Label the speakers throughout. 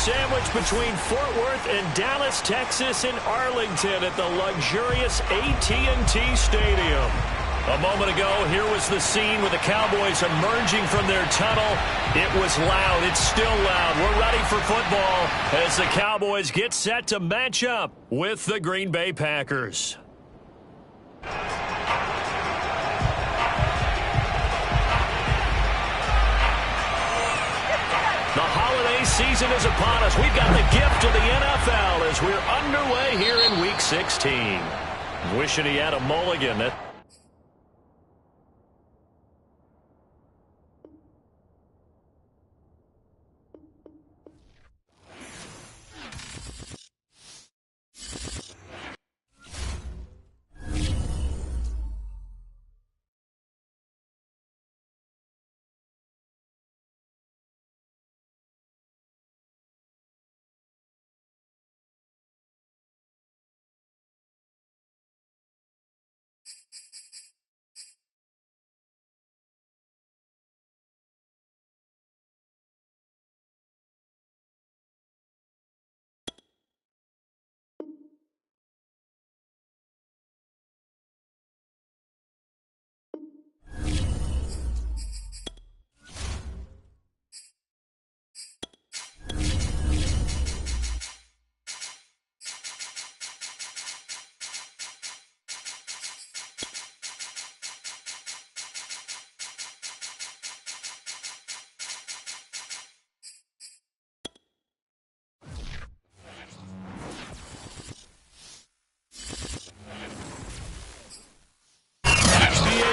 Speaker 1: sandwiched between Fort Worth and Dallas, Texas, and Arlington at the luxurious AT&T Stadium. A moment ago, here was the scene with the Cowboys emerging from their tunnel. It was loud. It's still loud. We're ready for football as the Cowboys get set to match up with the Green Bay Packers. The holiday season is upon us. We've got the gift of the NFL as we're underway here in Week 16. Wishing he had a mulligan.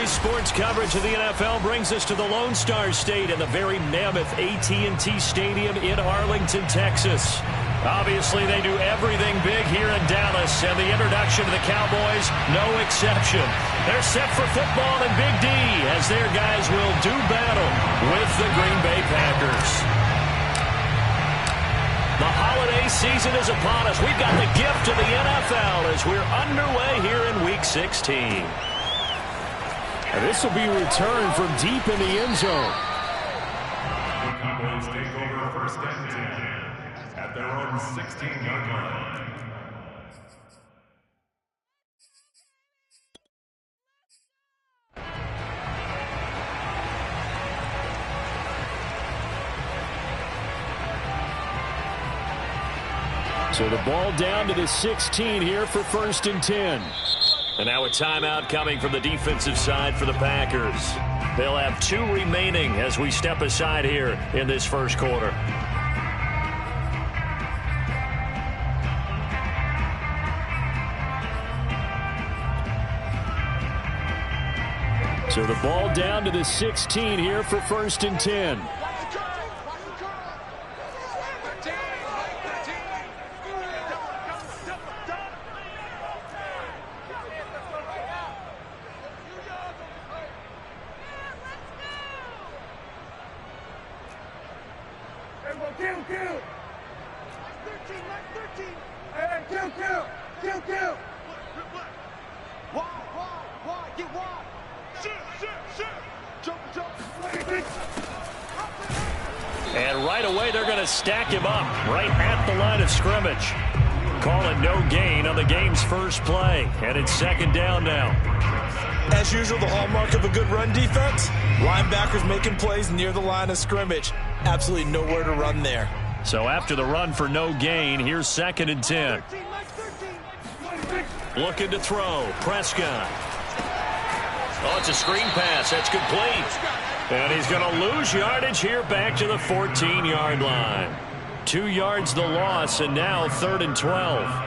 Speaker 1: Sports coverage of the NFL brings us to the Lone Star State and the very mammoth AT&T Stadium in Arlington, Texas. Obviously, they do everything big here in Dallas, and the introduction to the Cowboys, no exception. They're set for football in Big D as their guys will do battle with the Green Bay Packers. The holiday season is upon us. We've got the gift of the NFL as we're underway here in Week 16.
Speaker 2: And this will be returned from deep in the end zone.
Speaker 3: The Cowboys take over first and 10 at their own 16-yard line.
Speaker 2: So the ball down to the 16 here for first and 10.
Speaker 1: And now a timeout coming from the defensive side for the Packers. They'll have 2 remaining as we step aside here in this first quarter.
Speaker 2: So the ball down to the 16 here for first and 10.
Speaker 1: And right away, they're going to stack him up right at the line of scrimmage. Calling no gain on the game's first play. And it's second down now.
Speaker 4: As usual, the hallmark of a good run defense, linebackers making plays near the line of scrimmage. Absolutely nowhere to run there.
Speaker 1: So after the run for no gain, here's second and 10. Looking to throw. Prescott. Oh, it's a screen pass. That's complete. And he's going to lose yardage here back to the 14-yard line. 2 yards the loss, and now third and 12.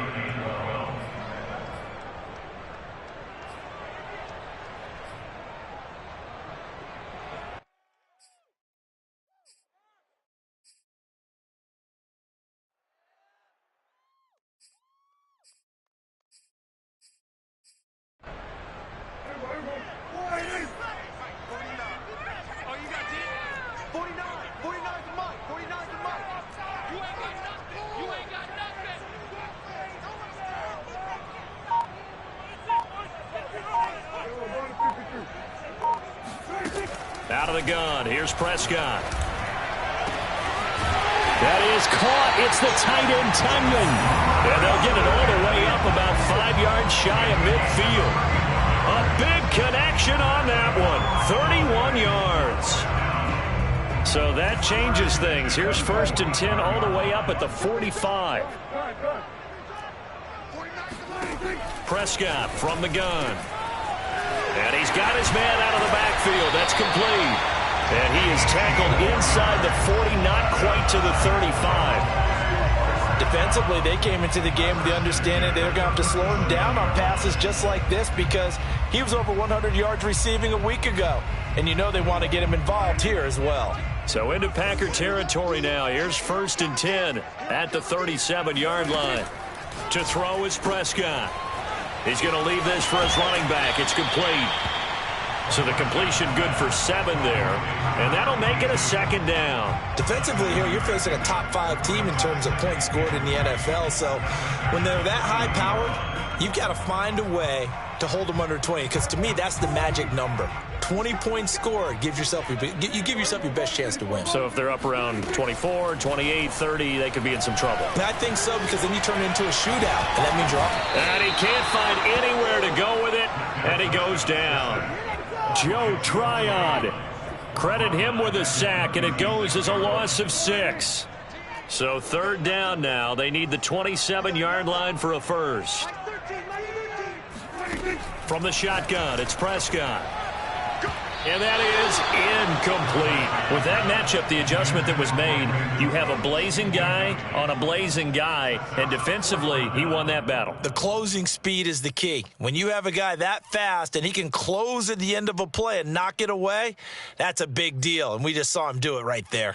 Speaker 1: Out of the gun, here's Prescott. That is caught. It's the tight end, Tunyon. And they'll get it all the way up about 5 yards shy of midfield. A big connection on that one. 31 yards. So that changes things. Here's 1st and 10 all the way up at the 45. Prescott from the gun. And he's got his man out of the backfield. That's complete. And he is tackled inside the 40, not quite to the 35.
Speaker 4: Defensively, they came into the game with the understanding they're going to have to slow him down on passes just like this because he was over 100 yards receiving a week ago. And you know they want to get him involved here as well.
Speaker 1: So into Packer territory now. Here's 1st and 10 at the 37-yard line. To throw is Prescott. He's going to leave this for his running back. It's complete. So the completion good for 7 there. And that'll make it a 2nd down.
Speaker 4: Defensively here, you're facing a top 5 team in terms of points scored in the NFL. So when they're that high-powered, you've got to find a way to hold them under 20. Because to me, that's the magic number. 20 points scored gives yourself you give yourself your best chance to win.
Speaker 1: So if they're up around 24, 28, 30, they could be in some trouble.
Speaker 4: I think so, because then you turn it into a shootout, and that means you're up.
Speaker 1: And he can't find anywhere to go with it, and he goes down. Joe Tryon. Credit him with a sack, and it goes as a loss of 6. So 3rd down now. They need the 27-yard line for a first. From the shotgun, it's Prescott. And that is incomplete. With that matchup, the adjustment that was made, you have a blazing guy on a blazing guy, and defensively, he won that battle.
Speaker 4: The closing speed is the key. When you have a guy that fast and he can close at the end of a play and knock it away, that's a big deal, and we just saw him do it right there.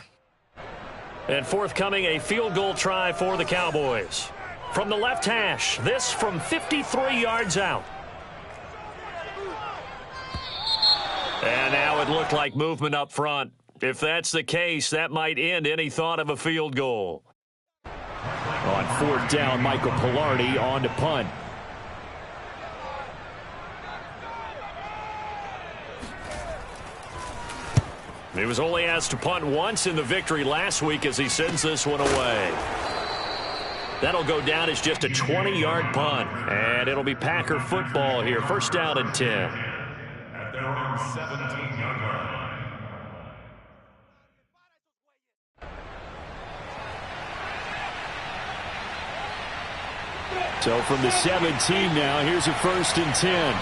Speaker 1: And forthcoming, a field goal try for the Cowboys. From the left hash, this from 53 yards out. And now it looked like movement up front. If that's the case, that might end any thought of a field goal.
Speaker 2: On 4th down, Michael Pilardi on to punt.
Speaker 1: He was only asked to punt once in the victory last week as he sends this one away. That'll go down as just a 20-yard punt. And it'll be Packer football here. 1st down and 10.
Speaker 3: Their own 17-yard line.
Speaker 2: So from the 17 now, here's a 1st and 10.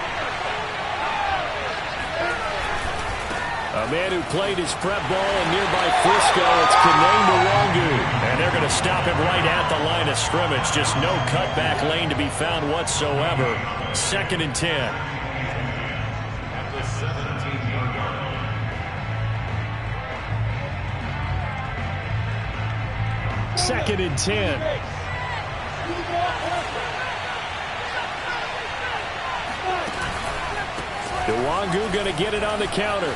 Speaker 1: A man who played his prep ball in nearby Frisco, it's Kenane Nwangu. And they're going to stop him right at the line of scrimmage. Just no cutback lane to be found whatsoever. 2nd and 10.
Speaker 2: 2nd and 10.
Speaker 1: Nwangu going to get it on the counter.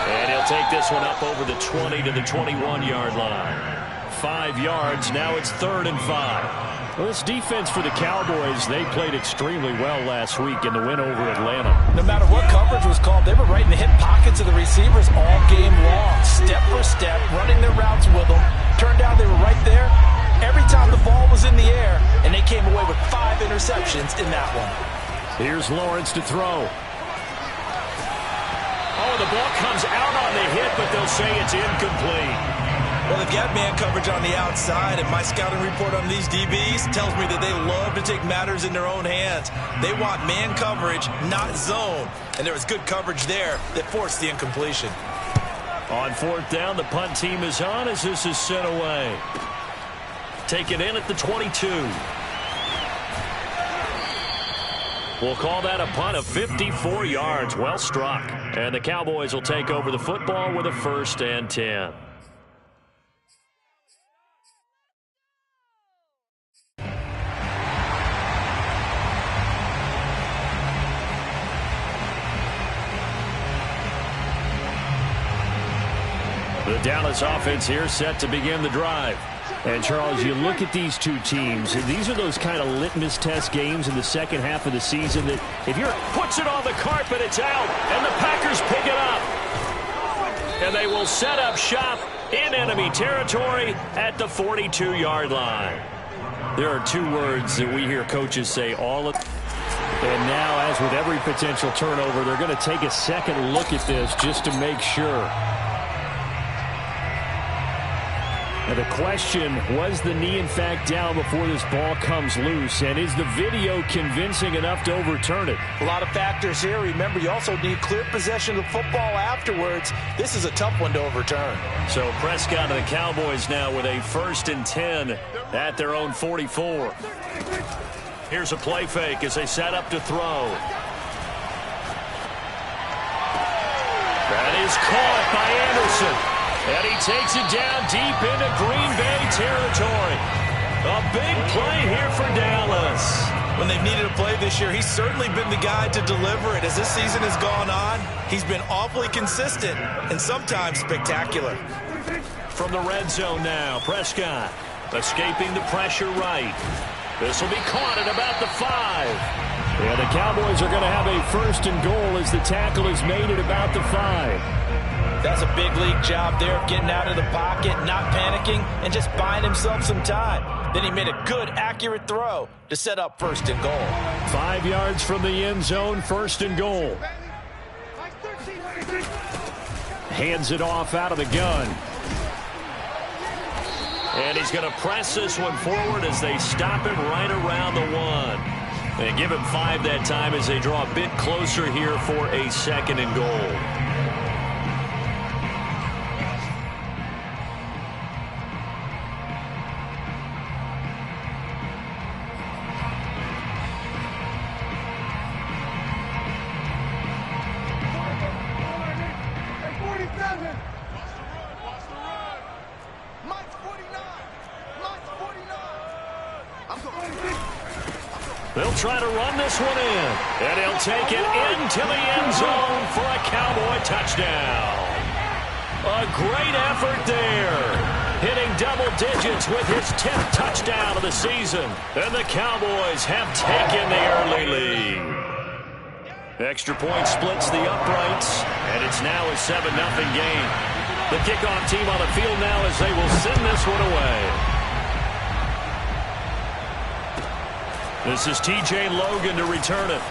Speaker 1: And he'll take this one up over the 20 to the 21-yard line. 5 yards. Now it's 3rd and 5.
Speaker 2: Well, this defense for the Cowboys, they played extremely well last week in the win over Atlanta.
Speaker 4: No matter what coverage was called, they were right in the hip pockets of the receivers all game long. Step for step, running their routes with them. Turned out they were right there every time the ball was in the air, and they came away with 5 interceptions in that one.
Speaker 2: Here's Lawrence to throw.
Speaker 1: Oh, the ball comes out on the hit, but they'll say it's incomplete.
Speaker 4: Well, they've got man coverage on the outside, and my scouting report on these DBs tells me that they love to take matters in their own hands. They want man coverage, not zone, and there was good coverage there that forced the incompletion.
Speaker 1: On 4th down, the punt team is on as this is sent away. Taken in at the 22. We'll call that a punt of 54 yards. Well struck. And the Cowboys will take over the football with a 1st and 10. The Dallas offense here set to begin the drive.
Speaker 2: And, Charles, you look at these two teams, and these are those kind of litmus test games in the second half of the season that if you're...
Speaker 1: Puts it on the carpet, it's out, and the Packers pick it up. And they will set up shop in enemy territory at the 42-yard line.
Speaker 2: There are two words that we hear coaches say all of. And now, as with every potential turnover, they're going to take a second look at this just to make sure. Now the question, was the knee in fact down before this ball comes loose? And is the video convincing enough to overturn it?
Speaker 4: A lot of factors here. Remember, you also need clear possession of the football afterwards. This is a tough one to overturn.
Speaker 1: So Prescott and the Cowboys now with a 1st and 10 at their own 44. Here's a play fake as they set up to throw. That is caught by Anderson. And he takes it down deep into Green Bay territory. A big play here for Dallas.
Speaker 4: When they've needed a play this year, he's certainly been the guy to deliver it. As this season has gone on, he's been awfully consistent and sometimes spectacular.
Speaker 1: From the red zone now, Prescott escaping the pressure right. This will be caught at about the 5.
Speaker 2: Yeah, the Cowboys are going to have a 1st and goal as the tackle is made at about the 5.
Speaker 4: That's a big league job there of getting out of the pocket, not panicking, and just buying himself some time. Then he made a good, accurate throw to set up 1st and goal.
Speaker 2: 5 yards from the end zone, 1st and goal. Hands it off out of the gun.
Speaker 1: And he's going to press this one forward as they stop him right around the 1. They give him 5 that time as they draw a bit closer here for a 2nd and goal. They'll try to run this one in. And he'll take it into the end zone for a Cowboy touchdown. A great effort there. Hitting double digits with his 10th touchdown of the season. And the Cowboys have taken the early lead. Extra point splits the uprights. And it's now a 7-0 game. The kickoff team on the field now as they will send this one away. This is T.J. Logan to return it.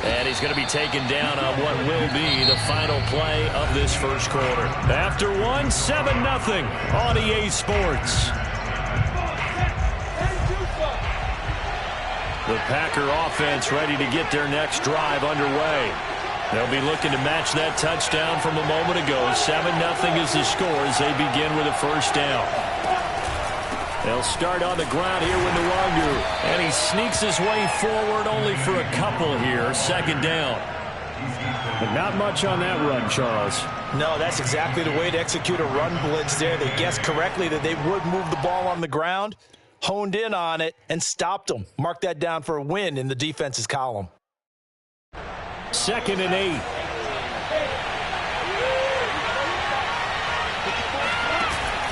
Speaker 1: And he's going to be taken down on what will be the final play of this first quarter. After 1, 7-0 on EA Sports. The Packer offense ready to get their next drive underway. They'll be looking to match that touchdown from a moment ago. 7-0 is the score as they begin with a 1st down. They'll start on the ground here with Nwangu. And he sneaks his way forward only for a couple here. 2nd down.
Speaker 2: But not much on that run, Charles.
Speaker 4: No, that's exactly the way to execute a run blitz there. They guessed correctly that they would move the ball on the ground, honed in on it, and stopped them. Mark that down for a win in the defense's column.
Speaker 2: 2nd and 8.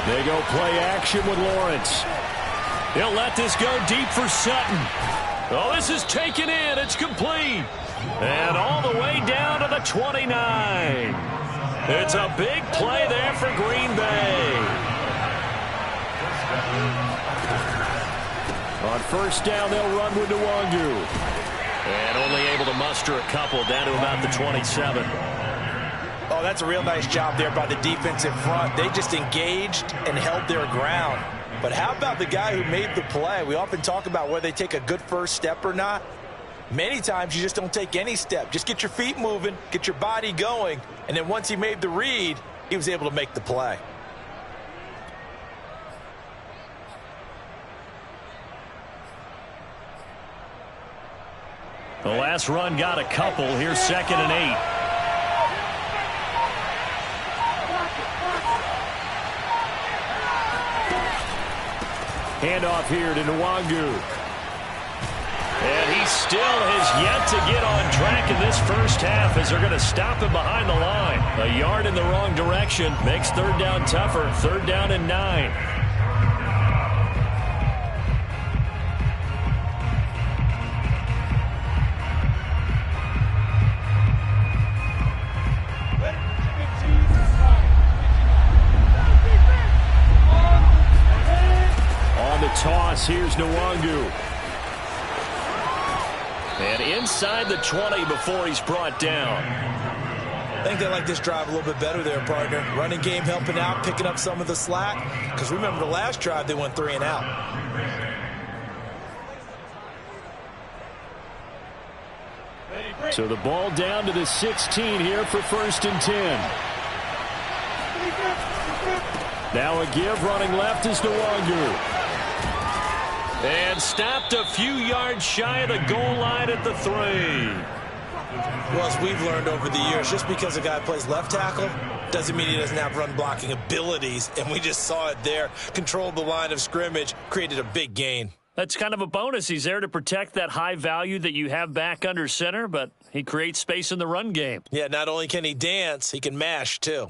Speaker 2: They go play action with Lawrence.
Speaker 1: He'll let this go deep for Sutton. Oh, this is taken in. It's complete. And all the way down to the 29. It's a big play there for Green Bay.
Speaker 2: On 1st down, they'll run with Nwangu.
Speaker 1: And only able to muster a couple down to about the 27.
Speaker 4: Oh, that's a real nice job there by the defensive front. They just engaged and held their ground. But how about the guy who made the play? We often talk about whether they take a good first step or not. Many times you just don't take any step. Just get your feet moving, get your body going, and then once he made the read, he was able to make the play.
Speaker 1: The last run got a couple. Here's 2nd and 8.
Speaker 2: Handoff here to Nwangu.
Speaker 1: And he still has yet to get on track in this first half as they're going to stop him behind the line. A yard in the wrong direction makes 3rd down tougher. 3rd down and 9.
Speaker 2: toss. Here's Nwangu.
Speaker 1: And inside the 20 before he's brought down.
Speaker 4: I think they like this drive a little bit better there, partner. Running game helping out, picking up some of the slack. Because remember the last drive, they went 3 and out.
Speaker 2: So the ball down to the 16 here for 1st and 10. Now a give running left is Nwangu.
Speaker 1: And stopped a few yards shy of the goal line at the 3.
Speaker 4: Well, as we've learned over the years, just because a guy plays left tackle doesn't mean he doesn't have run blocking abilities. And we just saw it there. Controlled the line of scrimmage, created a big gain.
Speaker 1: That's kind of a bonus. He's there to protect that high value that you have back under center, but he creates space in the run game.
Speaker 4: Yeah, not only can he dance, he can mash too.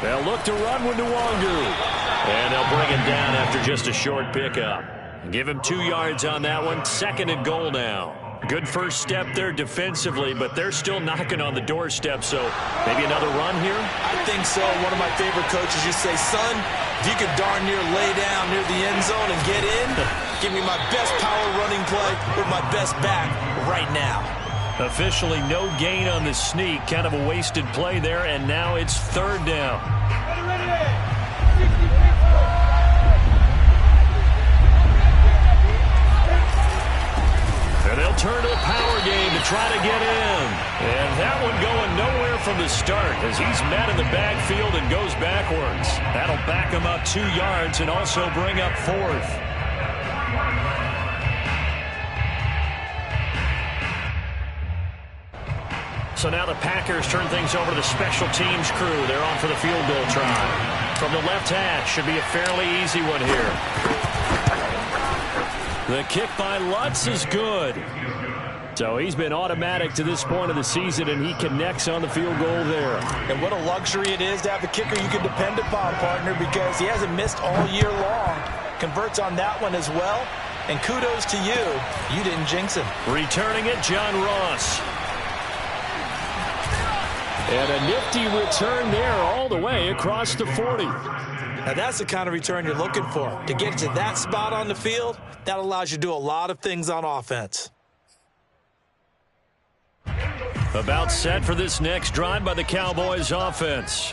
Speaker 1: They'll look to run with Nwangu. And they'll bring him down after just a short pickup. Give him 2 yards on that one. 2nd and goal now. Good first step there defensively, but they're still knocking on the doorstep, so maybe another run here?
Speaker 4: I think so. One of my favorite coaches used to say, son, if you could darn near lay down near the end zone and get in, give me my best power running play with my best back right now.
Speaker 1: Officially no gain on the sneak. Kind of a wasted play there, and now it's 3rd down. And they'll turn to a power game to try to get in. And that one going nowhere from the start as he's met in the backfield and goes backwards. That'll back him up 2 yards and also bring up 4th. So now the Packers turn things over to the special teams crew. They're on for the field goal try. From the left hash, should be a fairly easy one here. The kick by Lutz is good.
Speaker 2: So he's been automatic to this point of the season, and he connects on the field goal there.
Speaker 4: And what a luxury it is to have a kicker you can depend upon, partner, because he hasn't missed all year long. Converts on that one as well. And kudos to you. You didn't jinx him.
Speaker 1: Returning it, John Ross.
Speaker 2: And a nifty return there all the way across the 40.
Speaker 4: Now that's the kind of return you're looking for. To get to that spot on the field, that allows you to do a lot of things on offense.
Speaker 1: About set for this next drive by the Cowboys offense.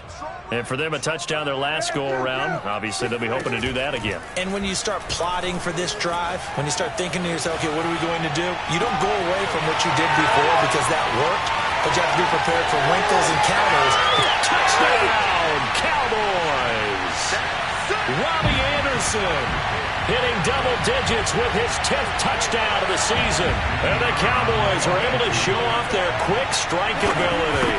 Speaker 1: And for them, a touchdown their last go-around. Obviously, they'll be hoping to do that again.
Speaker 4: And when you start plotting for this drive, when you start thinking to yourself, okay, what are we going to do? You don't go away from what you did before because that worked, but you have to be prepared for wrinkles and counters.
Speaker 1: Touchdown, Cowboys! Robbie Anderson hitting double digits with his 10th touchdown of the season. And the Cowboys are able to show off their quick strike ability.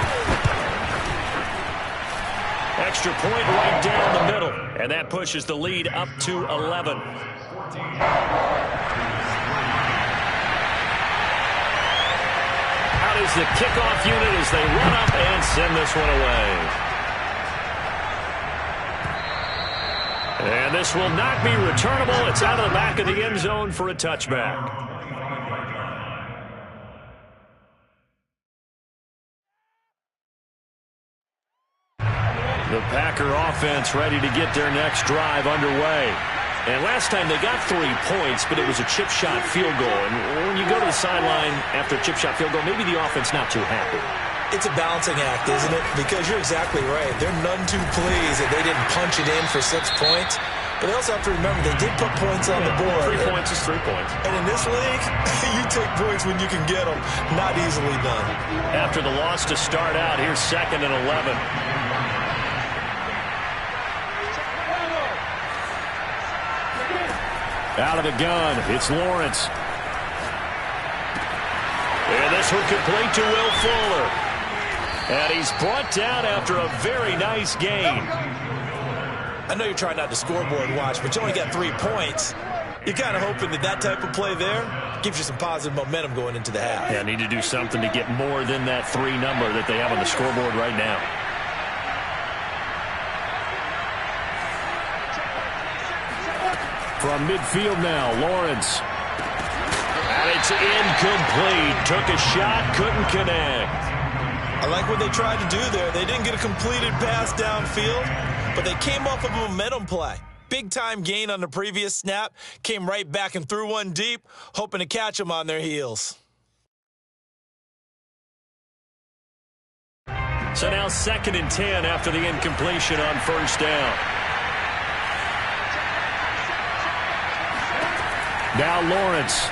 Speaker 1: Extra point right down the middle. And that pushes the lead up to 11. Out is the kickoff unit as they run up and send this one away. And this will not be returnable. It's out of the back of the end zone for a touchback. The Packer offense ready to get their next drive underway. And last time they got 3 points, but it was a chip shot field goal. And when you go to the sideline after a chip shot field goal, maybe the offense not too happy.
Speaker 4: It's a balancing act, isn't it? Because you're exactly right. They're none too pleased that they didn't punch it in for 6 points. But they also have to remember they did put points on the board.
Speaker 1: 3 points is 3 points.
Speaker 4: And in this league, you take points when you can get them. Not easily done.
Speaker 1: After the loss to start out, here's 2nd and 11.
Speaker 2: Out of the gun, it's Lawrence.
Speaker 1: And this one complete to Will Fuller. And he's brought down after a very nice gain.
Speaker 4: I know you're trying not to scoreboard watch, but you only got 3 points. You're kind of hoping that that type of play there gives you some positive momentum going into the half.
Speaker 1: Yeah, need to do something to get more than that 3 number that they have on the scoreboard right now.
Speaker 2: From midfield now, Lawrence.
Speaker 1: It's incomplete. Took a shot, couldn't connect.
Speaker 4: I like what they tried to do there. They didn't get a completed pass downfield, but they came off of a momentum play. Big-time gain on the previous snap. Came right back and threw one deep, hoping to catch them on their heels.
Speaker 1: So now 2nd and 10 after the incompletion on first down.
Speaker 2: Now Lawrence.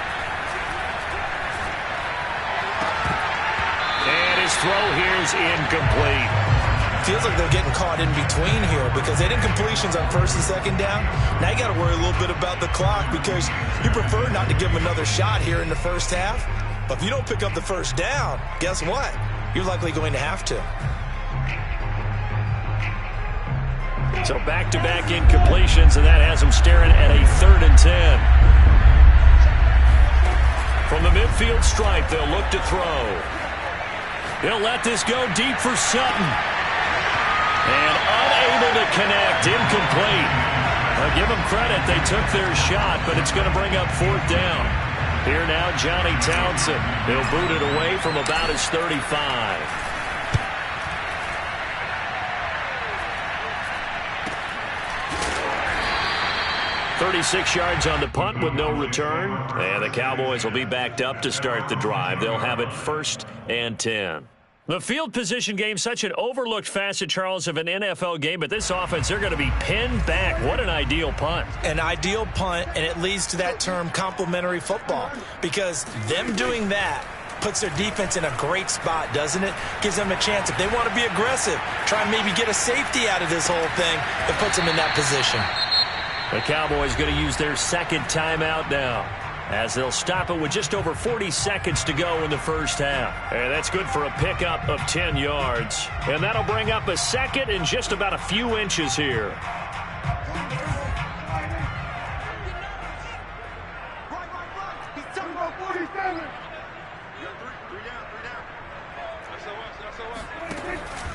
Speaker 1: And his throw here is incomplete.
Speaker 4: Feels like they're getting caught in between here because they didn't completions on 1st and 2nd down. Now you got to worry a little bit about the clock because you prefer not to give them another shot here in the first half. But if you don't pick up the first down, guess what? You're likely going to have to.
Speaker 1: So back-to-back incompletions, and that has them staring at a 3rd and 10. From the midfield stripe, they'll look to throw. They'll let this go deep for Sutton. And unable to connect, incomplete. I'll give them credit, they took their shot, but it's going to bring up 4th down. Here now, Johnny Townsend. He'll boot it away from about his 35. .36 yards on the punt with no return. And the Cowboys will be backed up to start the drive. They'll have it 1st and 10. The field position game, such an overlooked facet, Charles, of an NFL game, but this offense, they're going to be pinned back. What an ideal punt.
Speaker 4: An ideal punt, and it leads to that term complementary football, because them doing that puts their defense in a great spot, doesn't it? Gives them a chance. If they want to be aggressive, try and maybe get a safety out of this whole thing, it puts them in that position.
Speaker 1: The Cowboys going to use their 2nd timeout now, as they'll stop it with just over 40 seconds to go in the first half. And that's good for a pickup of 10 yards. And that'll bring up a 2nd and just about a few inches here.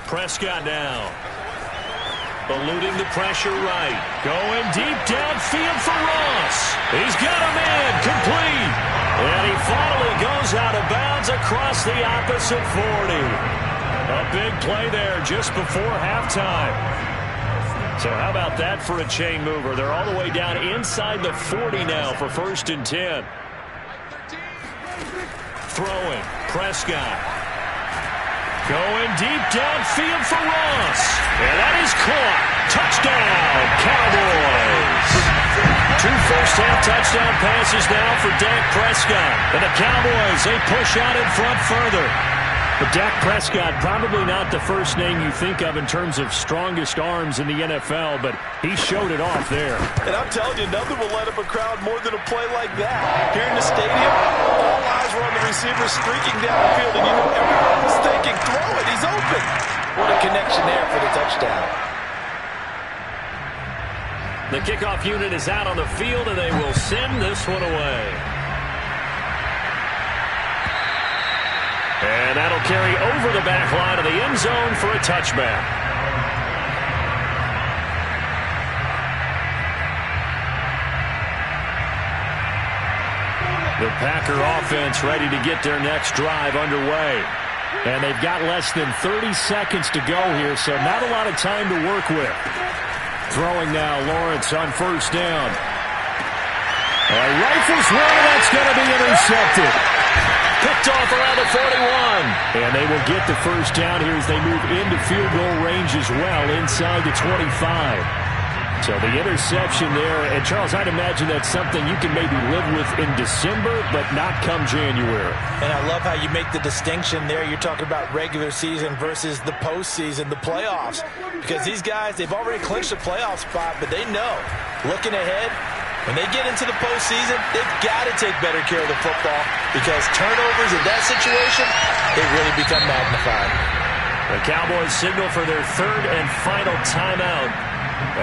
Speaker 1: Prescott now. Eluding the pressure right. Going deep downfield for Ross. He's got him in. Complete. And he finally goes out of bounds across the opposite 40. A big play there just before halftime. So how about that for a chain mover? They're all the way down inside the 40 now for 1st and 10. Throwing. Prescott. Going deep downfield for Ross. And that is caught. Touchdown, Cowboys. 2 first-half touchdown passes now for Dak Prescott. And the Cowboys, they push out in front further. But Dak Prescott, probably not the first name you think of in terms of strongest arms in the NFL, but he showed it off there.
Speaker 4: And I'm telling you, nothing will light up a crowd more than a play like that. Here in the stadium, all eyes were on the receiver streaking down the field, and you know everyone was thinking, throw it, he's open. What a connection there for the touchdown.
Speaker 1: The kickoff unit is out on the field, and they will send this one away. And that'll carry over the back line of the end zone for a touchback. The Packer offense ready to get their next drive underway. And they've got less than 30 seconds to go here, so not a lot of time to work with. Throwing now, Lawrence on 1st down. Rifles one, that's going to be intercepted. Picked off around the 41. And they will get the 1st down here as they move into field goal range as well, inside the 25. So the interception there, and Charles, I'd imagine that's something you can maybe live with in December, but not come January.
Speaker 4: And I love how you make the distinction there. You're talking about regular season versus the postseason, the playoffs. Because these guys, they've already clinched a playoff spot, but they know, looking ahead, when they get into the postseason, they've got to take better care of the football because turnovers in that situation, they really become magnified.
Speaker 1: The Cowboys signal for their 3rd and final timeout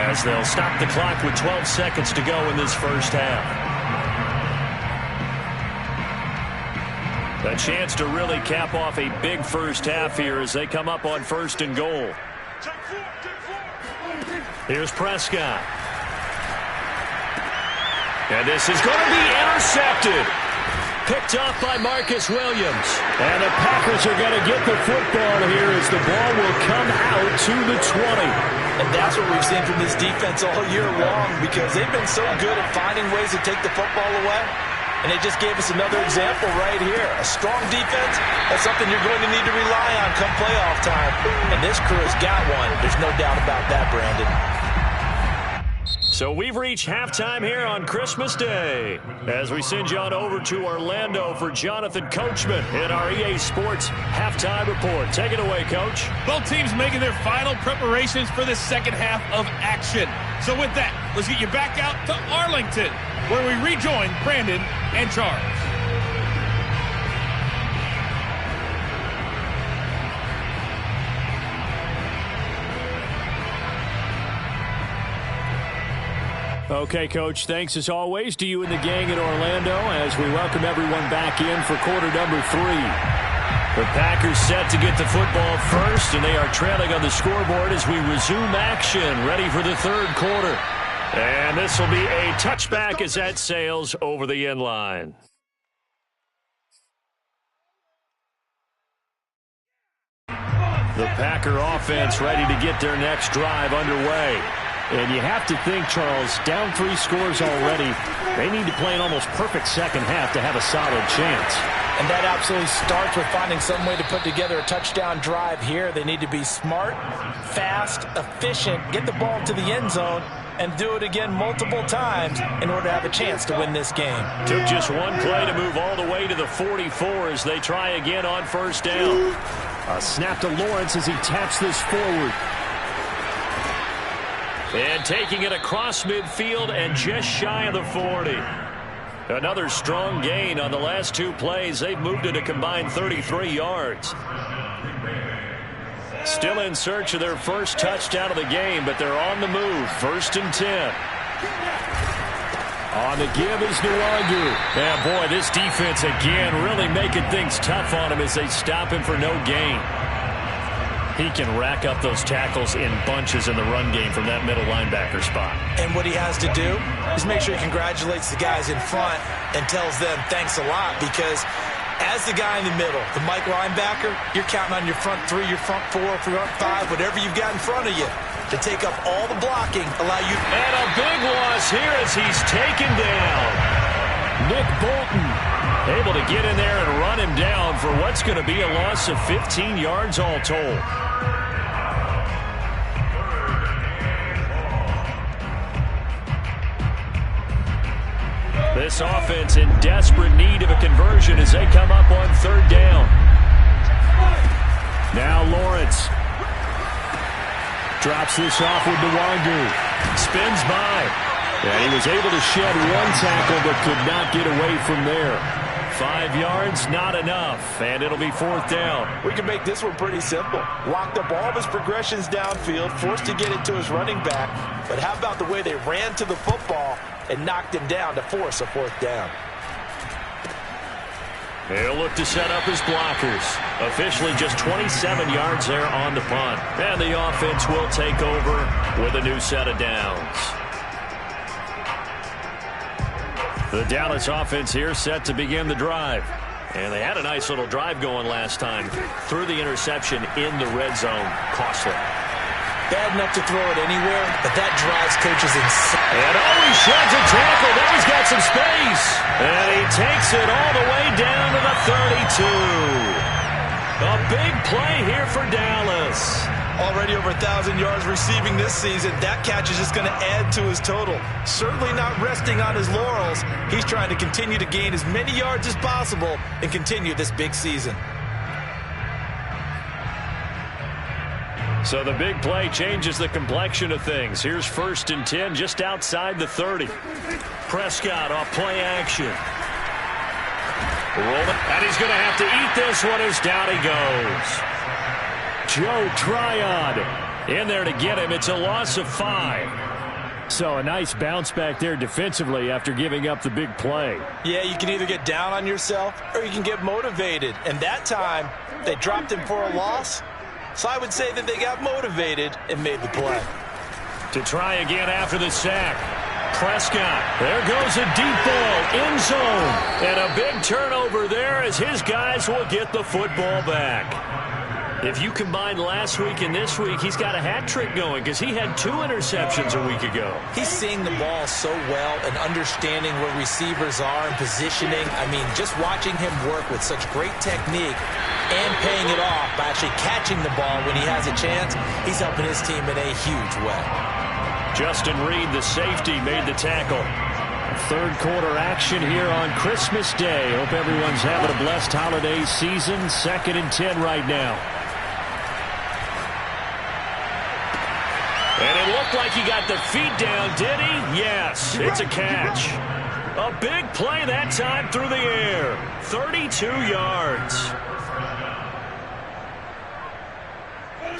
Speaker 1: as they'll stop the clock with 12 seconds to go in this first half. A chance to really cap off a big first half here as they come up on 1st and goal. Here's Prescott. And this is going to be intercepted. picked off by Marcus Williams.
Speaker 2: And the Packers are going to get the football here as the ball will come out to the 20.
Speaker 4: And that's what we've seen from this defense all year long, because they've been so good at finding ways to take the football away. And they just gave us another example right here. A strong defense, that's something you're going to need to rely on come playoff time. And this crew has got one. There's no doubt about that, Brandon.
Speaker 1: So we've reached halftime here on Christmas Day as we send you on over to Orlando for Jonathan Coachman in our EA Sports Halftime Report. Take it away, Coach.
Speaker 5: Both teams making their final preparations for the second half of action. So with that, let's get you back out to Arlington, where we rejoin Brandon and Charles.
Speaker 2: Okay, Coach, thanks as always to you and the gang in Orlando as we welcome everyone back in for quarter number 3.
Speaker 1: The Packers set to get the football first, and they are trailing on the scoreboard as we resume action, ready for the third quarter. And this will be a touchback as that sails over the end line. The Packer offense ready to get their next drive underway.
Speaker 2: And you have to think, Charles, down 3 scores already. They need to play an almost perfect second half to have a solid chance.
Speaker 4: And that absolutely starts with finding some way to put together a touchdown drive here. They need to be smart, fast, efficient, get the ball to the end zone, and do it again multiple times in order to have a chance to win this game.
Speaker 1: Took just one play to move all the way to the 44 as they try again on first down.
Speaker 2: A snap to Lawrence as he taps this forward.
Speaker 1: And taking it across midfield and just shy of the 40. Another strong gain on the last 2 plays. They've moved it a combined 33 yards. Still in search of their first touchdown of the game, but they're on the move. 1st and 10.
Speaker 2: On the give is Nwangu.
Speaker 1: Yeah, boy, this defense again really making things tough on him as they stop him for no gain. He can rack up those tackles in bunches in the run game from that middle linebacker spot.
Speaker 4: And what he has to do is make sure he congratulates the guys in front and tells them thanks a lot, because as the guy in the middle, the Mike linebacker, you're counting on your front 3, your front 4, front 5, whatever you've got in front of you to take up all the blocking, allow you.
Speaker 1: And a big loss here as he's taken down.
Speaker 2: Nick Bolton
Speaker 1: able to get in there and run him down for what's going to be a loss of 15 yards all told. This offense in desperate need of a conversion as they come up on 3rd down.
Speaker 2: Now Lawrence drops this off with Nwangu.
Speaker 1: Spins by.
Speaker 2: And he was able to shed 1 tackle but could not get away from there.
Speaker 1: 5 yards, not enough, and it'll be 4th down.
Speaker 4: We can make this one pretty simple. Locked up all of his progressions downfield, forced to get it to his running back. But how about the way they ran to the football and knocked him down to force a 4th down?
Speaker 1: He'll look to set up his blockers. Officially just 27 yards there on the punt. And the offense will take over with a new set of downs. The Dallas offense here set to begin the drive. And they had a nice little drive going last time. Threw the interception in the red zone. Costly.
Speaker 4: Bad enough to throw it anywhere, but that drives coaches insane.
Speaker 1: And he sheds a tackle. Now he's got some space. And he takes it all the way down to the 32. A big play here for Dallas.
Speaker 4: Already over 1,000 yards receiving this season. That catch is just going to add to his total. Certainly not resting on his laurels. He's trying to continue to gain as many yards as possible and continue this big season.
Speaker 1: So the big play changes the complexion of things. Here's 1st and 10 just outside the 30. Prescott off play action. Rolling, and he's going to have to eat this one as down he goes.
Speaker 2: Joe Tryon
Speaker 1: in there to get him. It's a loss of 5.
Speaker 2: So a nice bounce back there defensively after giving up the big play.
Speaker 4: Yeah, you can either get down on yourself or you can get motivated. And that time, they dropped him for a loss. So I would say that they got motivated and made the play.
Speaker 1: To try again after the sack. Prescott. There goes a deep ball, end zone. And a big turnover there as his guys will get the football back. If you combine last week and this week, he's got a hat trick going because he had 2 interceptions a week ago.
Speaker 4: He's seeing the ball so well and understanding where receivers are and positioning. I mean, just watching him work with such great technique and paying it off by actually catching the ball when he has a chance, he's helping his team in a huge way.
Speaker 1: Justin Reed, the safety, made the tackle.
Speaker 2: Third quarter action here on Christmas Day. Hope everyone's having a blessed holiday season. 2nd and 10 right now.
Speaker 1: And it looked like he got the feet down, did he? Yes, it's a catch. A big play that time through the air. 32 yards.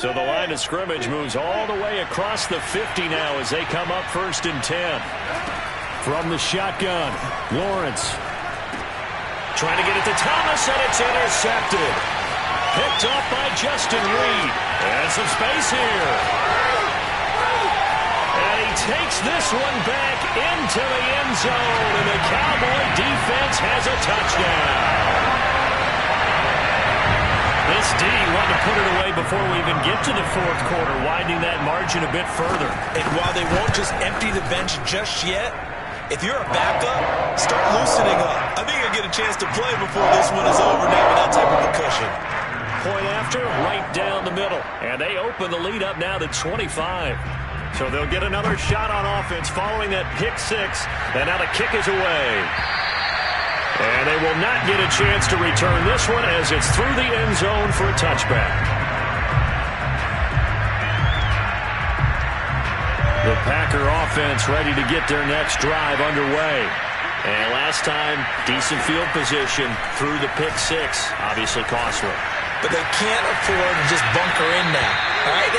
Speaker 1: So the line of scrimmage moves all the way across the 50 now as they come up 1st and 10.
Speaker 2: From the shotgun, Lawrence.
Speaker 1: Trying to get it to Thomas, and it's intercepted. Picked up by Justin Reed. And some space here. And he takes this one back into the end zone, and the Cowboy defense has a touchdown. This D wanted to put it away before we even get to the 4th quarter, widening that margin a bit further.
Speaker 4: And while they won't just empty the bench just yet, if you're a backup, start loosening up. I think you'll get a chance to play before this one is over now with that type of a cushion.
Speaker 1: Point after, right down the middle. And they open the lead up now to 25. So they'll get another shot on offense following that pick 6. And now the kick is away. And they will not get a chance to return this one as it's through the end zone for a touchback. The Packer offense ready to get their next drive underway. And last time, decent field position through the pick 6. Obviously costly.
Speaker 4: But they can't afford to just bunker in now. All right?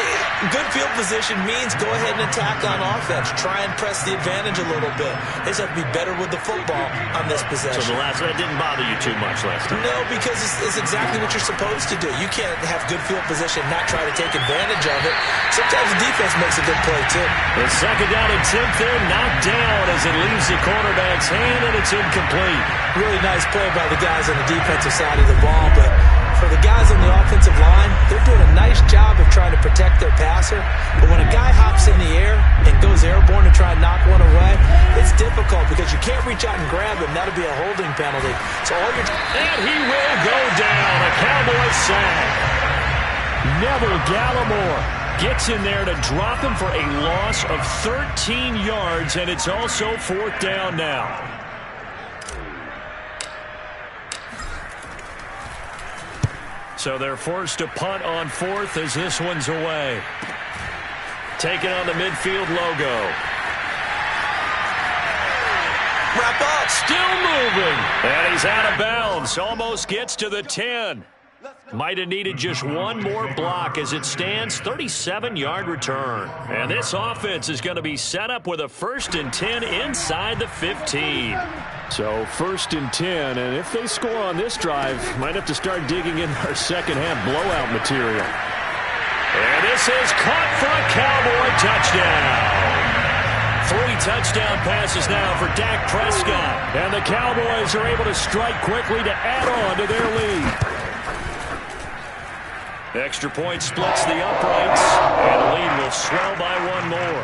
Speaker 4: Good field position means go ahead and attack on offense. Try and press the advantage a little bit. They just have to be better with the football on this possession.
Speaker 1: So that didn't bother you too much last time?
Speaker 4: No, because it's exactly what you're supposed to do. You can't have good field position and not try to take advantage of it. Sometimes the defense makes a good play, too.
Speaker 1: The 2nd down attempt there, knocked down as it leaves the quarterback's hand, and it's incomplete.
Speaker 4: Really nice play by the guys on the defensive side of the ball, but for the guys on the offensive line, they're doing a nice job of trying to protect their passer. But when a guy hops in the air and goes airborne to try and knock one away, it's difficult because you can't reach out and grab him. That'll be a holding penalty. So all you're...
Speaker 1: And he will go down. A Cowboy sack.
Speaker 2: Neville Gallimore gets in there to drop him for a loss of 13 yards, and it's also 4th down now.
Speaker 1: So they're forced to punt on 4th as this one's away. Taking on the midfield logo.
Speaker 4: Wrap up.
Speaker 1: Still moving. And he's out of bounds. Almost gets to the 10. Might have needed just one more block as it stands. 37-yard return. And this offense is going to be set up with a 1st and 10 inside the 15.
Speaker 2: So 1st and 10, and if they score on this drive, might have to start digging in our second-half blowout material.
Speaker 1: And this is caught for a Cowboy touchdown. 3 touchdown passes now for Dak Prescott.
Speaker 2: And the Cowboys are able to strike quickly to add on to their lead.
Speaker 1: Extra point splits the uprights, and the lead will swell by one more.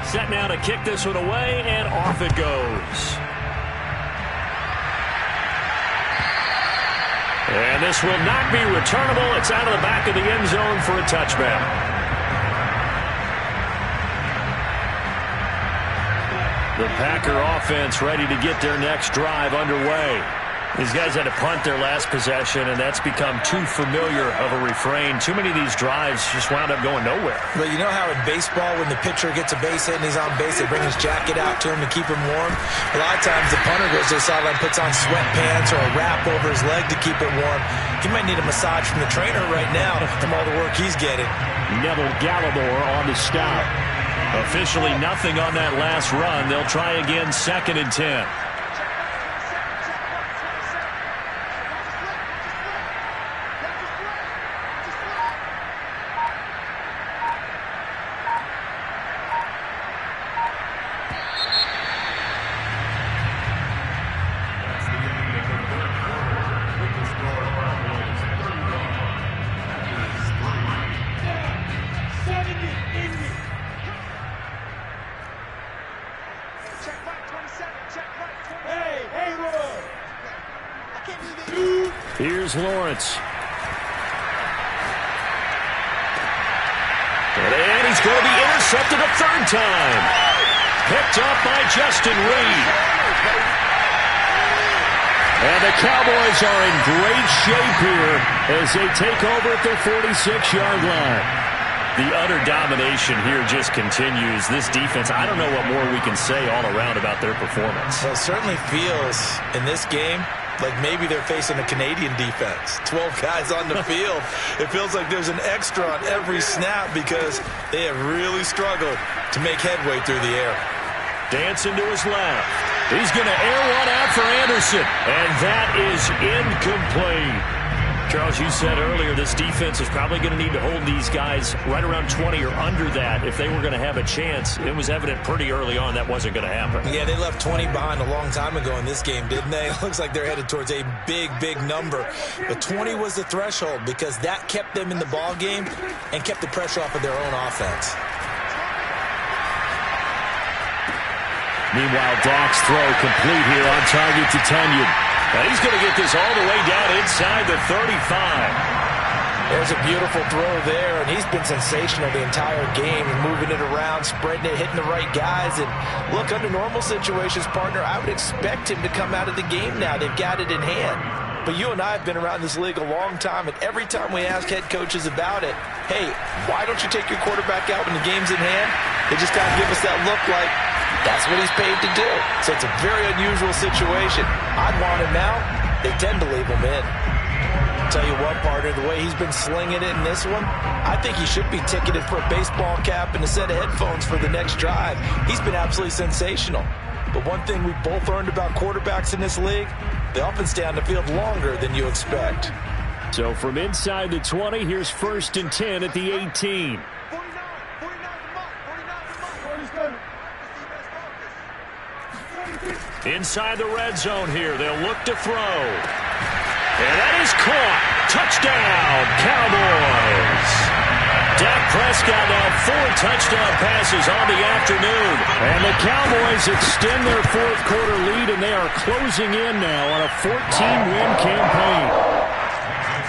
Speaker 1: Set now to kick this one away, and off it goes. And this will not be returnable. It's out of the back of the end zone for a touchback. The Packer offense ready to get their next drive underway. These guys had to punt their last possession, and that's become too familiar of a refrain. Too many of these drives just wound up going nowhere.
Speaker 4: But you know how in baseball, when the pitcher gets a base hit and he's on base, they bring his jacket out to him to keep him warm? A lot of times the punter goes to the sideline, puts on sweatpants or a wrap over his leg to keep it warm. He might need a massage from the trainer right now from all the work he's getting.
Speaker 2: Neville Gallimore on the stop.
Speaker 1: Officially nothing on that last run. They'll try again, 2nd and 10.
Speaker 2: Here's Lawrence.
Speaker 1: And he's going to be intercepted a third time. Picked up by Justin Reed. And the Cowboys are in great shape here as they take over at their 46-yard line. The utter domination here just continues. This defense, I don't know what more we can say all around about their performance.
Speaker 4: Well, it certainly feels in this game like maybe they're facing a Canadian defense. 12 guys on the field. It feels like there's an extra on every snap because they have really struggled to make headway through the air.
Speaker 1: Dancing to his left. He's going to air one out for Anderson. And that is incomplete. Charles, you said earlier this defense is probably going to need to hold these guys right around 20 or under that if they were going to have a chance. It was evident pretty early on that wasn't going to happen.
Speaker 4: Yeah, they left 20 behind a long time ago in this game, didn't they? It looks like they're headed towards a big, big number. But 20 was the threshold because that kept them in the ball game and kept the pressure off of their own offense.
Speaker 2: Meanwhile, Dak's throw complete here on target to Tunyon.
Speaker 1: And he's going to get this all the way down inside the 35.
Speaker 4: There's a beautiful throw there, and he's been sensational the entire game, moving it around, spreading it, hitting the right guys. And look, under normal situations, partner, I would expect him to come out of the game now. They've got it in hand. But you and I have been around this league a long time, and every time we ask head coaches about it, hey, why don't you take your quarterback out when the game's in hand? They just kind of give us that look like, that's what he's paid to do. So it's a very unusual situation. I'd want him now. They tend to leave him in. Tell you what, partner, the way he's been slinging it in this one, I think he should be ticketed for a baseball cap and a set of headphones for the next drive. He's been absolutely sensational. But one thing we both learned about quarterbacks in this league, they often stay on the field longer than you expect.
Speaker 2: So from inside the 20, here's 1st and 10 at the 18.
Speaker 1: Inside the red zone here, they'll look to throw. And that is caught. Touchdown, Cowboys. Dak Prescott now 4 touchdown passes on the afternoon.
Speaker 2: And the Cowboys extend their fourth quarter lead, and they are closing in now on a 14-win campaign.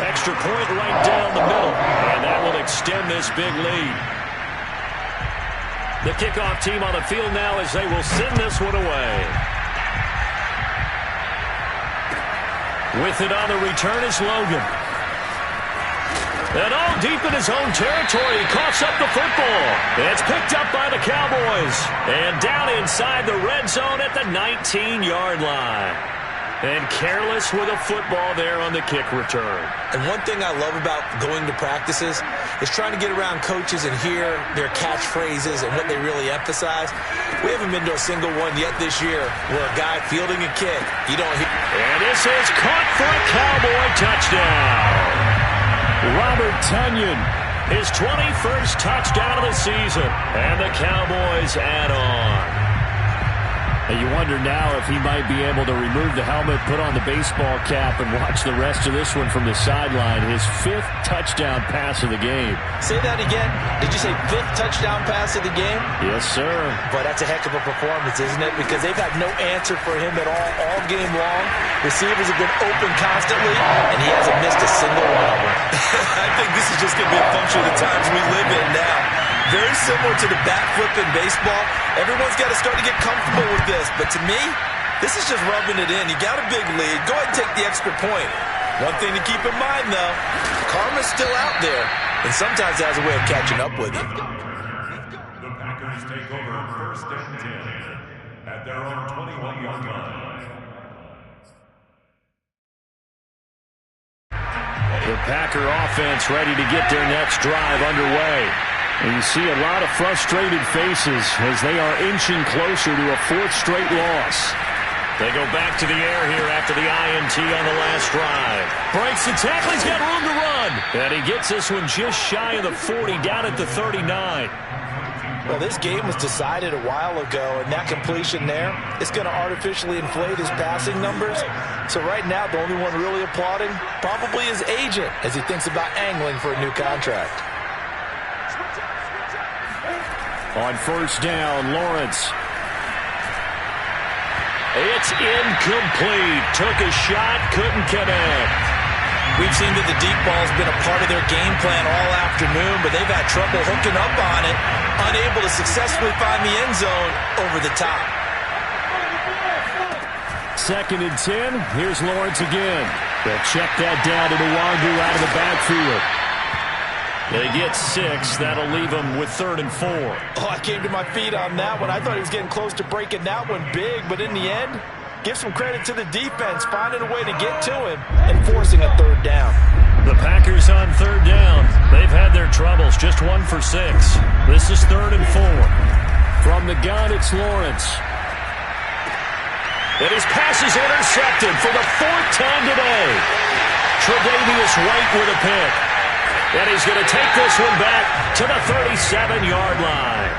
Speaker 1: Extra point right down the middle, and that will extend this big lead. The kickoff team on the field now as they will send this one away. With it on the return is Logan. And all deep in his own territory, he coughs up the football. It's picked up by the Cowboys. And down inside the red zone at the 19-yard line. And careless with a football there on the kick return.
Speaker 4: And one thing I love about going to practices is trying to get around coaches and hear their catchphrases and what they really emphasize. We haven't been to a single one yet this year where a guy fielding a kick, you don't hear.
Speaker 1: And this is caught for a Cowboy touchdown.
Speaker 2: Robert Tunyon,
Speaker 1: his 21st touchdown of the season. And the Cowboys add on.
Speaker 2: And you wonder now if he might be able to remove the helmet, put on the baseball cap, and watch the rest of this one from the sideline. His 5th touchdown pass of the game.
Speaker 4: Say that again. Did you say 5th touchdown pass of the game?
Speaker 2: Yes, sir.
Speaker 4: But that's a heck of a performance, isn't it? Because they've had no answer for him at all game long. Receivers have been open constantly, and he hasn't missed a single one of them. I think this is just going to be a function of the times we live in now. Very similar to the bat flip in baseball. Everyone's got to start to get comfortable with this. But to me, this is just rubbing it in. You got a big lead. Go ahead and take the extra point. One thing to keep in mind, though, karma's still out there. And sometimes it has a way of catching up with you.
Speaker 3: The Packers take over 1st and 10 at their own 21-yard line.
Speaker 1: The Packer offense ready to get their next drive underway.
Speaker 2: And you see a lot of frustrated faces as they are inching closer to a 4th straight loss.
Speaker 1: They go back to the air here after the INT on the last drive. Breaks the tackle, he's got room to run. And he gets this one just shy of the 40, down at the 39.
Speaker 4: Well, this game was decided a while ago, and that completion there, it's going to artificially inflate his passing numbers. So right now, the only one really applauding probably his agent as he thinks about angling for a new contract.
Speaker 2: On 1st down, Lawrence.
Speaker 1: It's incomplete. Took a shot, couldn't connect.
Speaker 4: We've seen that the deep ball's been a part of their game plan all afternoon, but they've had trouble hooking up on it, unable to successfully find the end zone over the top.
Speaker 2: 2nd and 10. Here's Lawrence again. They'll check that down to Nwangu out of the backfield. They get 6. That'll leave them with 3rd and 4.
Speaker 4: Oh, I came to my feet on that one. I thought he was getting close to breaking that one big, but in the end, give some credit to the defense, finding a way to get to him and forcing a 3rd down.
Speaker 2: The Packers on 3rd down. They've had their troubles, just 1 for 6. This is 3rd and 4. From the gun, it's Lawrence.
Speaker 1: And his pass is intercepted for the 4th time today. Tre'Davious White with a pick. And he's going to take this one back to the 37-yard line.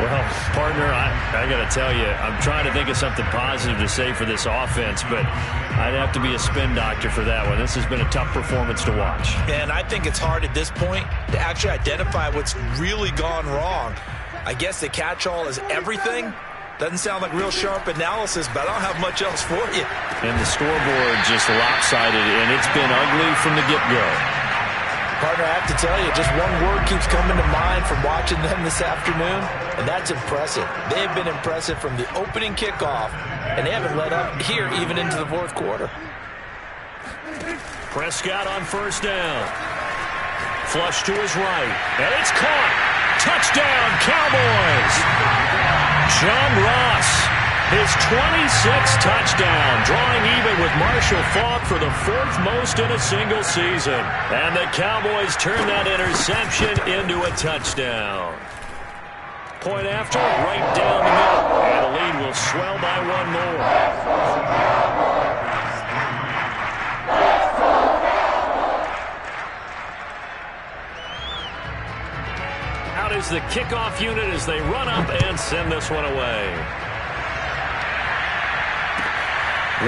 Speaker 2: Well, partner, I got to tell you, I'm trying to think of something positive to say for this offense, but I'd have to be a spin doctor for that one. This has been a tough performance to watch.
Speaker 4: And I think it's hard at this point to actually identify what's really gone wrong. I guess the catch-all is everything. Doesn't sound like real sharp analysis, but I don't have much else for you.
Speaker 2: And the scoreboard just lopsided, and it's been ugly from the get-go.
Speaker 4: Partner, I have to tell you, just one word keeps coming to mind from watching them this afternoon, and that's impressive. They have been impressive from the opening kickoff, and they haven't let up here even into the 4th quarter.
Speaker 1: Prescott on 1st down. Flush to his right, and it's caught. Touchdown, Cowboys! John Ross, his 26th touchdown, drawing even with Marshall Faulk for the 4th most in a single season. And the Cowboys turn that interception into a touchdown. Point after, right down the middle. And the lead will swell by 1 more. Out is the kickoff unit as they run up and send this one away.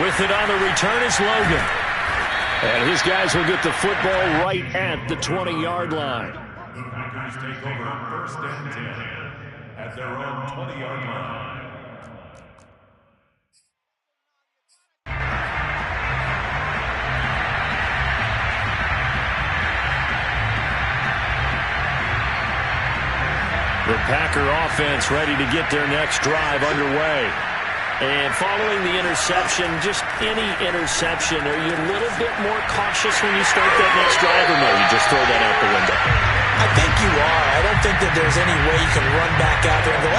Speaker 1: With it on the return is Logan. And his guys will get the football right at the 20-yard line.
Speaker 3: The Packers take over 1st and 10 at their own 20-yard line.
Speaker 1: The Packer offense ready to get their next drive underway. And following the interception, just any interception, are you a little bit more cautious when you start that next drive, or no, you just throw that out the window?
Speaker 4: I think you are. I don't think that there's any way you can run back out there and go,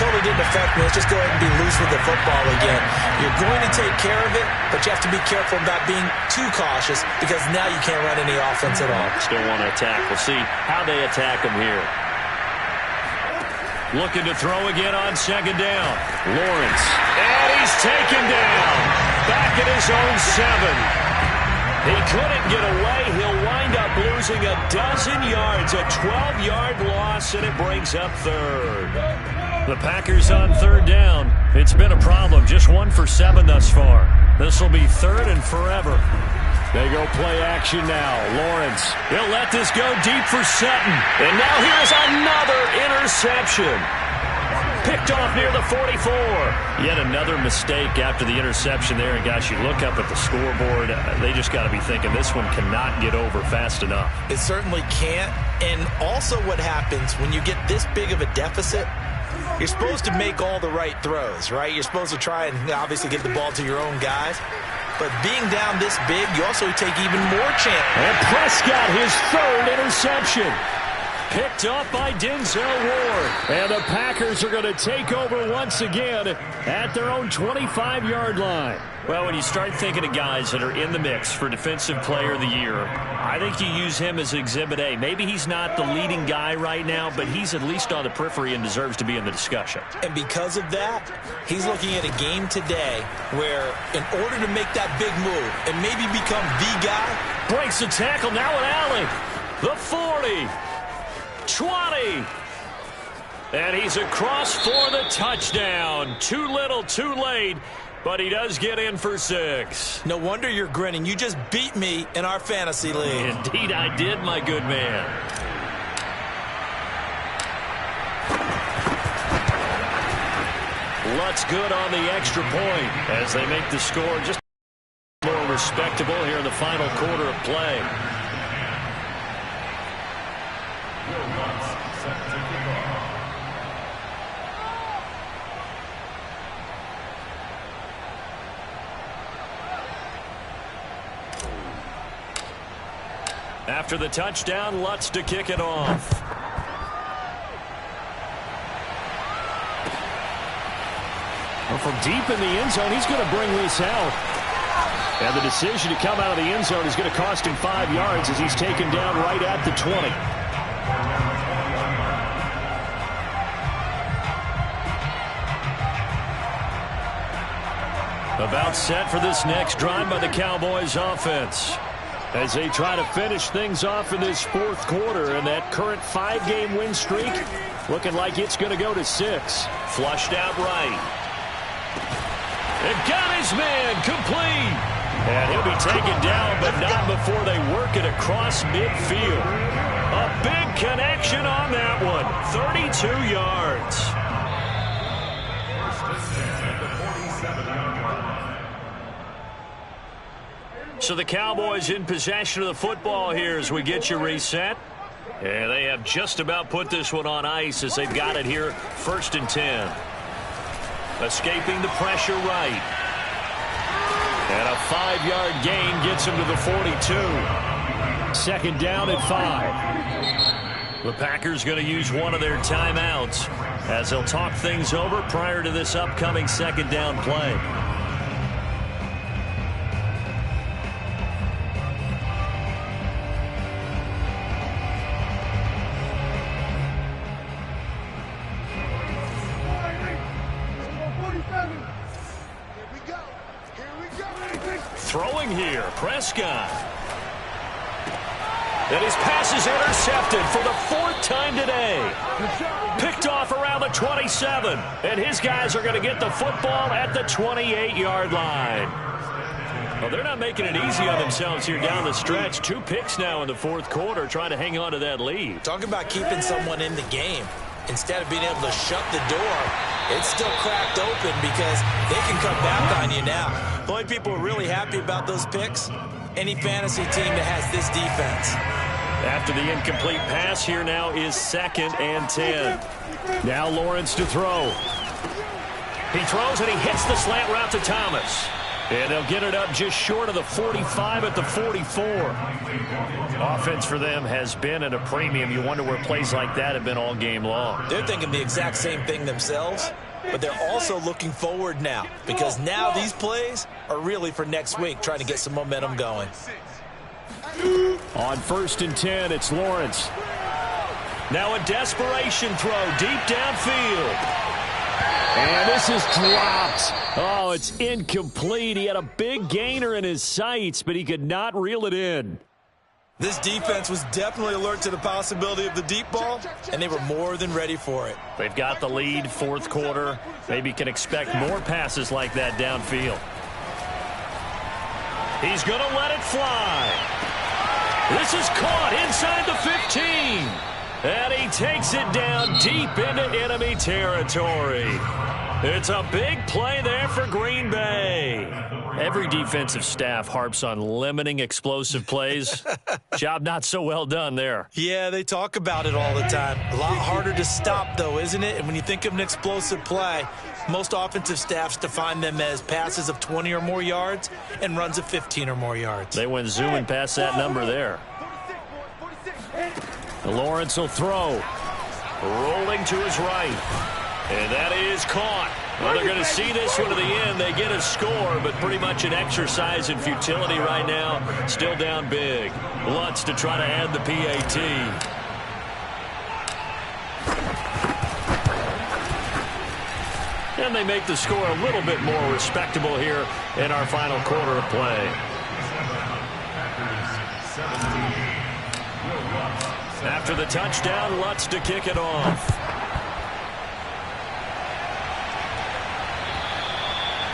Speaker 4: totally didn't affect me. Let's just go ahead and be loose with the football again. You're going to take care of it, but you have to be careful about being too cautious because now you can't run any offense at all.
Speaker 1: Still want to attack. We'll see how they attack them here. Looking to throw again on 2nd down. Lawrence. And he's taken down. Back at his own 7. He couldn't get away. He'll wind up losing a dozen yards. A 12-yard loss, and it brings up 3rd. The Packers on 3rd down. It's been a problem. Just 1 for 7 thus far. This will be 3rd and forever. They go play action now. Lawrence. He'll let this go deep for Sutton. And now here's another interception. Picked off near the 44. Yet another mistake after the interception there. And, guys, you look up at the scoreboard. They just got to be thinking this one cannot get over fast enough.
Speaker 4: It certainly can't. And also what happens when you get this big of a deficit, you're supposed to make all the right throws, right? You're supposed to try and obviously get the ball to your own guys. But being down this big, you also take even more chance.
Speaker 1: And Prescott, his 3rd interception. Picked up by Denzel Ward. And the Packers are going to take over once again at their own 25-yard line. Well, when you start thinking of guys that are in the mix for Defensive Player of the Year, I think you use him as Exhibit A. Maybe he's not the leading guy right now, but he's at least on the periphery and deserves to be in the discussion.
Speaker 4: And because of that, he's looking at a game today where in order to make that big move and maybe become the guy.
Speaker 1: Breaks the tackle, now an alley. The 40. 20. And he's across for the touchdown. Too little, too late. But he does get in for 6.
Speaker 4: No wonder you're grinning. You just beat me in our fantasy league.
Speaker 1: Indeed I did, my good man. Lutz good on the extra point as they make the score just more respectable here in the final quarter of play. After the touchdown, Lutz to kick it off. Well, from deep in the end zone, he's going to bring this out. And the decision to come out of the end zone is going to cost him 5 yards as he's taken down right at the 20. About set for this next drive by the Cowboys offense, as they try to finish things off in this fourth quarter, and that current 5-game win streak looking like it's going to go to 6. Flushed out right. It got his man complete. And he'll be taken down, but not before they work it across midfield. A big connection on that one. 32 yards. So the Cowboys in possession of the football here as we get you reset. And they have just about put this one on ice as they've got it here, 1st and 10. Escaping the pressure right. And a 5-yard gain gets him to the 42. 2nd down at 5. The Packers going to use one of their timeouts as they'll talk things over prior to this upcoming 2nd down play. Throwing here, Prescott. And his pass is intercepted for the 4th time today. Picked off around the 27. And his guys are going to get the football at the 28-yard line. Well, they're not making it easy on themselves here down the stretch. 2 picks now in the 4th quarter, trying to hang on to that lead.
Speaker 4: Talk about keeping someone in the game. Instead of being able to shut the door, it's still cracked open because they can come back on you now. The only people who are really happy about those picks, any fantasy team that has this defense.
Speaker 1: After the incomplete pass, here now is 2nd and 10. Now Lawrence to throw. He throws and he hits the slant route to Thomas. And they'll get it up just short of the 45 at the 44. Offense for them has been at a premium. You wonder where plays like that have been all game long.
Speaker 4: They're thinking the exact same thing themselves, but they're also looking forward now because now these plays are really for next week, trying to get some momentum going.
Speaker 1: On 1st and 10, it's Lawrence. Now a desperation throw deep downfield. And this is dropped. Oh, it's incomplete. He had a big gainer in his sights, but he could not reel it in.
Speaker 4: This defense was definitely alert to the possibility of the deep ball, and they were more than ready for it.
Speaker 1: They've got the lead, 4th quarter. Maybe can expect more passes like that downfield. He's going to let it fly. This is caught inside the 15. And he takes it down deep into enemy territory. It's a big play there for Green Bay. Every defensive staff harps on limiting explosive plays. Job not so well done there.
Speaker 4: Yeah, they talk about it all the time. A lot harder to stop, though, isn't it? And when you think of an explosive play, most offensive staffs define them as passes of 20 or more yards and runs of 15 or more yards.
Speaker 1: They went zooming past that number there. Lawrence will throw. Rolling to his right. And that is caught. Well, they're going to see this one to the end. They get a score, but pretty much an exercise in futility right now. Still down big. Lutz to try to add the PAT. And they make the score a little bit more respectable here in our final quarter of play. After the touchdown, Lutz to kick it off.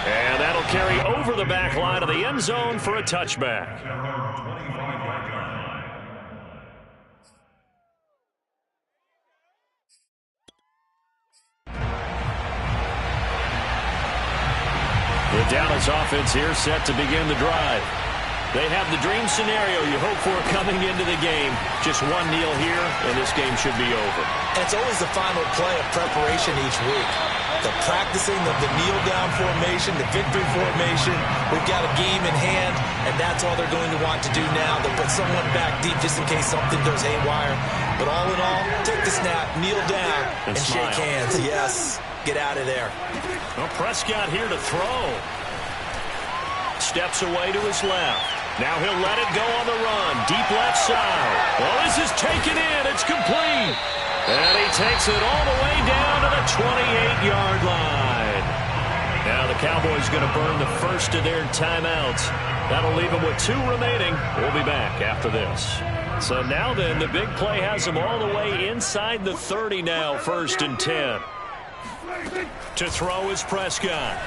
Speaker 1: And that'll carry over the back line of the end zone for a touchback. The Dallas offense here set to begin the drive. They have the dream scenario you hope for coming into the game. Just one kneel here, and this game should be over.
Speaker 4: And it's always the final play of preparation each week. The practicing of the kneel-down formation, the victory formation. We've got a game in hand, and that's all they're going to want to do now. They'll put someone back deep just in case something goes haywire. But all in all, take the snap, kneel down, and shake hands. Yes, get out of there.
Speaker 1: Well, Prescott here to throw. Steps away to his left. Now he'll let it go on the run. Deep left side. Well, this is taken in. It's complete. And he takes it all the way down to the 28-yard line. Now the Cowboys going to burn the first of their timeouts. That'll leave them with 2 remaining. We'll be back after this. So now then, the big play has them all the way inside the 30 now, 1st and 10. To throw is Prescott.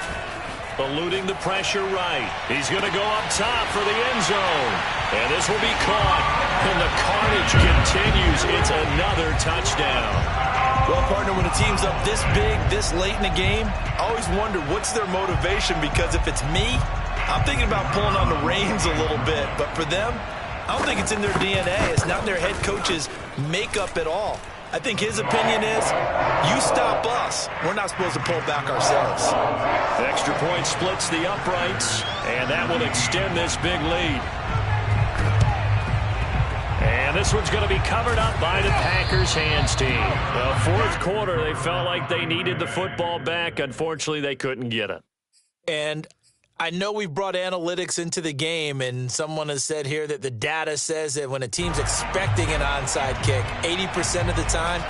Speaker 1: Eluding the pressure right. He's going to go up top for the end zone. And this will be caught. And the carnage continues. It's another touchdown.
Speaker 4: Well, partner, when a team's up this big, this late in the game, I always wonder what's their motivation, because if it's me, I'm thinking about pulling on the reins a little bit. But for them, I don't think it's in their DNA. It's not in their head coach's makeup at all. I think his opinion is, you stop us. We're not supposed to pull back ourselves.
Speaker 1: The extra point splits the uprights, and that will extend this big lead. And this one's going to be covered up by the Packers hands team. Well, 4th quarter, they felt like they needed the football back. Unfortunately, they couldn't get it.
Speaker 4: And I know we've brought analytics into the game, and someone has said here that the data says that when a team's expecting an onside kick, 80% of the time,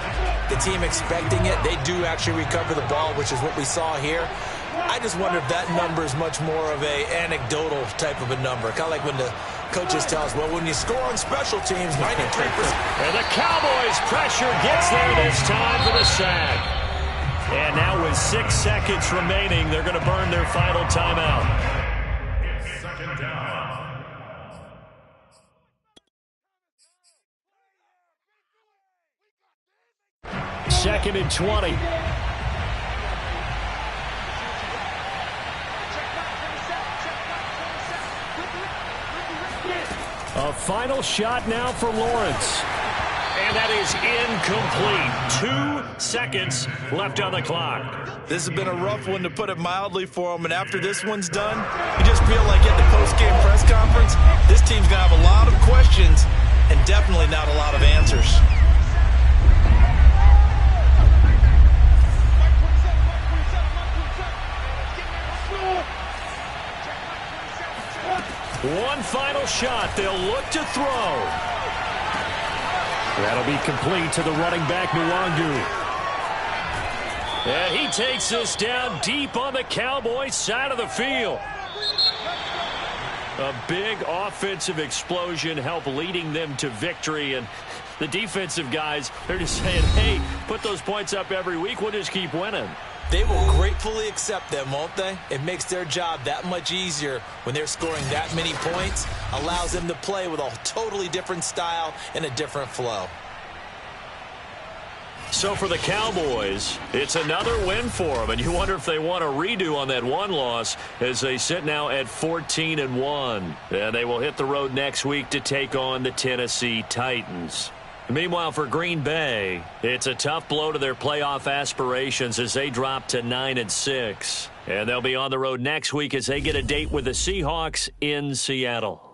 Speaker 4: the team expecting it, they do actually recover the ball, which is what we saw here. I just wonder if that number is much more of a anecdotal type of a number. Kind of like when the coaches tell us, well, when you score on special teams, 93%.
Speaker 1: And the Cowboys pressure gets there this time for the sack. And now with 6 seconds remaining, they're going to burn their final timeout.
Speaker 3: Second down.
Speaker 1: 2nd and 20. A final shot now for Lawrence. And that is incomplete. 2 seconds left on the clock.
Speaker 4: This has been a rough one, to put it mildly, for him. And after this one's done, you just feel like at the post-game press conference, this team's going to have a lot of questions and definitely not a lot of answers.
Speaker 1: One final shot. They'll look to throw. That'll be complete to the running back, Nwangu. And he takes this down deep on the Cowboys side of the field. A big offensive explosion helped leading them to victory. And the defensive guys, they're just saying, hey, put those points up every week. We'll just keep winning.
Speaker 4: They will gratefully accept them, won't they? It makes their job that much easier when they're scoring that many points. Allows them to play with a totally different style and a different flow.
Speaker 1: So for the Cowboys, it's another win for them. And you wonder if they want a redo on that one loss as they sit now at 14-1. And they will hit the road next week to take on the Tennessee Titans. Meanwhile, for Green Bay, it's a tough blow to their playoff aspirations as they drop to 9-6. And they'll be on the road next week as they get a date with the Seahawks in Seattle.